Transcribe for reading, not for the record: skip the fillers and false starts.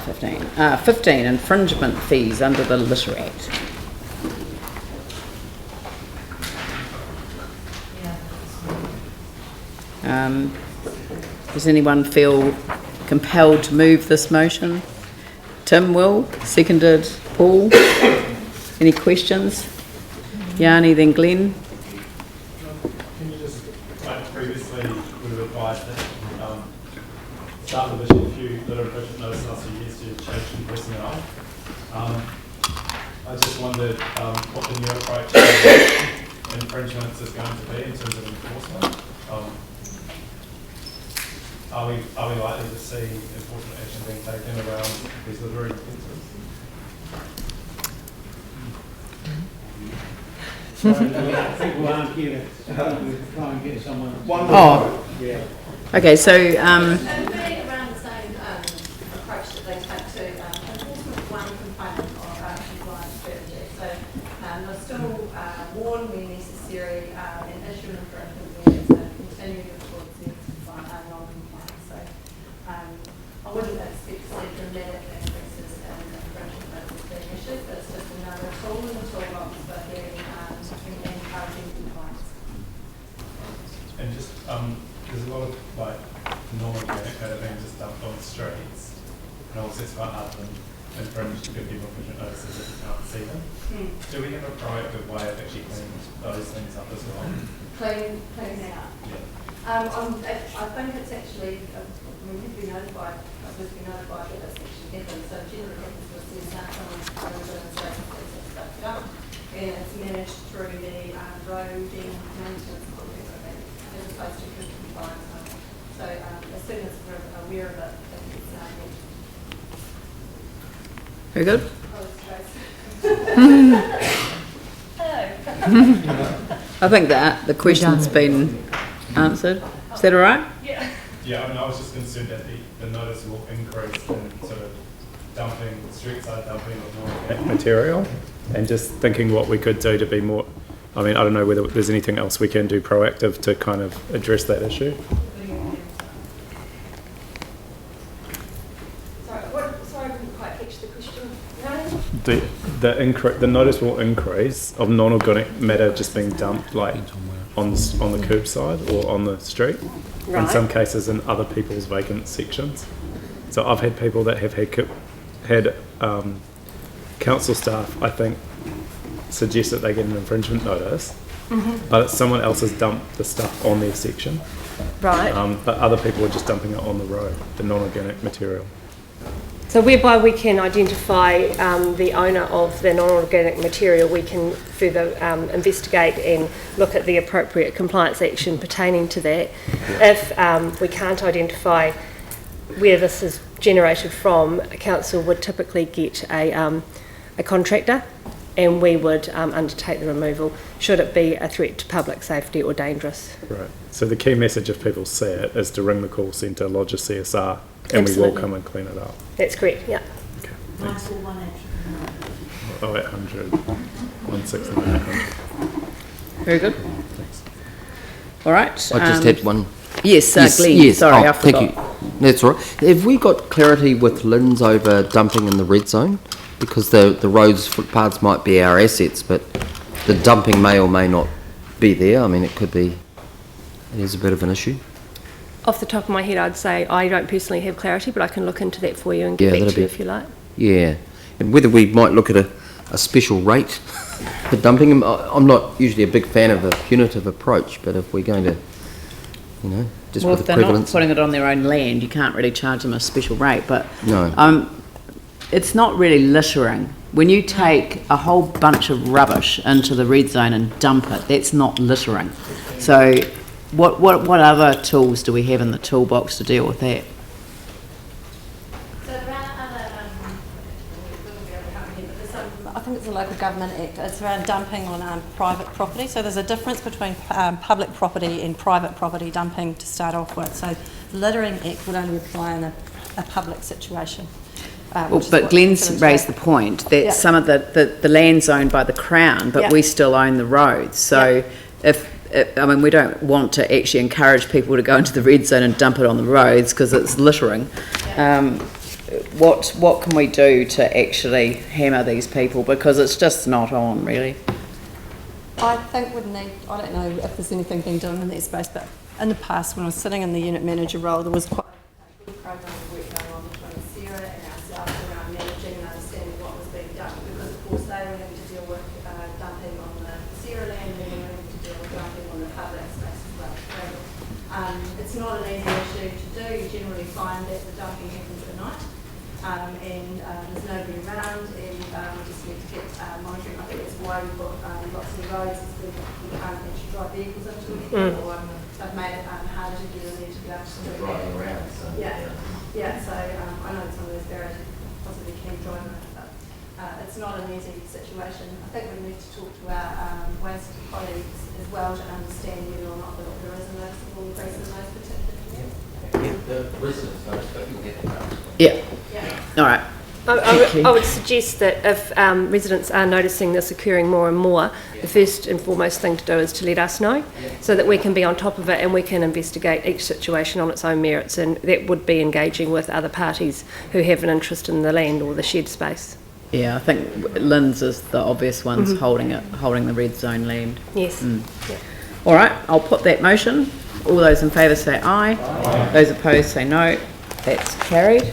15, infringement fees under the Litter Act. Does anyone feel compelled to move this motion? Tim will, seconded Paul. Any questions? Yanni, then Glenn. Can you just, like previously, would have advised that start with a few litter infringement notices after years to change from personnel. I just wondered what the new approach to infringements is going to be in terms of enforcement. Are we likely to see enforcement action being taken around these littering offences? I think we'll argue it. We'll try and get someone. Yeah. Okay, so It would be around the same approach that they take to enforcement of one component of compliance strategy. So they'll still warn when necessary and issue an infringement when it's continuing to report non-compliance. So I wouldn't expect to see dramatic increases in infringement notices being issued, but it's just another tool in the toolbox for getting encouraging compliance. And just there's a lot of like non-organic matter being just dumped on the streets, and also it's quite hard to infringe to give people infringement notices if you can't see them. Do we have a proactive way of actually cleaning those things up as well? Cleaning out. Yeah. I think it's actually, we've been notified that it's actually happened. So generally what happens is there's someone's stuff done, and it's managed through the roading maintenance contract, as opposed to good compliance. So as soon as we're aware of it, it's very good. I think that the question's been answered. Is that all right? Yeah. Yeah, I mean, I was just concerned that the notice will increase in sort of dumping, street side dumping of non-organic material, and just thinking what we could do to be more, I mean, I don't know whether there's anything else we can do proactive to kind of address that issue. Sorry, I didn't quite catch the question. The notice will increase of non-organic matter just being dumped like on the curbside or on the street, in some cases in other people's vacant sections. So I've had people that have had council staff, I think, suggest that they get an infringement notice, but it's someone else has dumped the stuff on their section. Right. But other people are just dumping it on the road, the non-organic material. So whereby we can identify the owner of the non-organic material, we can further investigate and look at the appropriate compliance action pertaining to that. If we can't identify where this is generated from, a council would typically get a contractor, and we would undertake the removal should it be a threat to public safety or dangerous. Right. So the key message, if people see it, is to ring the call centre, lodge a CSR, and Absolutely. we will come and clean it up. That's correct, yeah. Okay, thanks. 0800 160 900. Very good. Thanks. All right. I just had one. Yes, Glenn. Yes. Sorry, I forgot. Thank you. That's all right. Have we got clarity with Lynn's over dumping in the red zone? Because the roads, footpaths might be our assets, but the dumping may or may not be there. I mean, it is a bit of an issue. Off the top of my head, I'd say I don't personally have clarity, but I can look into that for you and get back to you if you like. Yeah. And whether we might look at a special rate for dumping them. I'm not usually a big fan of a punitive approach, but if we're going to, just Well, with if the they're not prevalence. putting it on their own land, you can't really charge them a special rate. But No. it's not really littering. When you take a whole bunch of rubbish into the red zone and dump it, that's not littering. So what other tools do we have in the toolbox to deal with that? So there are other, I think it's a local government act. It's around dumping on private property. So there's a difference between public property and private property dumping to start off with. So the littering act would only apply in a public situation. But Glenn's raised the point that some of the land's owned by the Crown, but we still own the roads. So we don't want to actually encourage people to go into the red zone and dump it on the roads because it's littering. what can we do to actually hammer these people, because it's just not on really. I think we'd need, I don't know if there's anything being done in that space, but in the past when I was sitting in the unit manager role, there was quite a good program of work going on between Sarah and ourselves around managing and understanding what was being done, because of course they were having to deal with dumping on the Sarah land, and we were having to deal with dumping on the public space as well. So, it's not an easy issue to do. You generally find that the dumping happens at night. And there's nobody around, and we just need to get monitoring. I think that's why we've got lots of roads, is we can't actually drive vehicles into it, or they've made it harder to get in there to be able to do Driving that. around, so. Yeah, so I know some of those barriers possibly can drive it, but it's not an easy situation. I think we need to talk to our waste colleagues as well to understand whether or not there is a noticeable increase in those particular areas. The residents notice, but you'll get them. Yeah. All right. I would suggest that if residents are noticing this occurring more and more, the first and foremost thing to do is to let us know, so that we can be on top of it and we can investigate each situation on its own merits, and that would be engaging with other parties who have an interest in the land or the shed space. Yeah, I think Lynn's is the obvious ones holding the red zone land. Yes. Yeah. All right, I'll put that motion. All those in favour say aye. Those opposed say no. That's carried.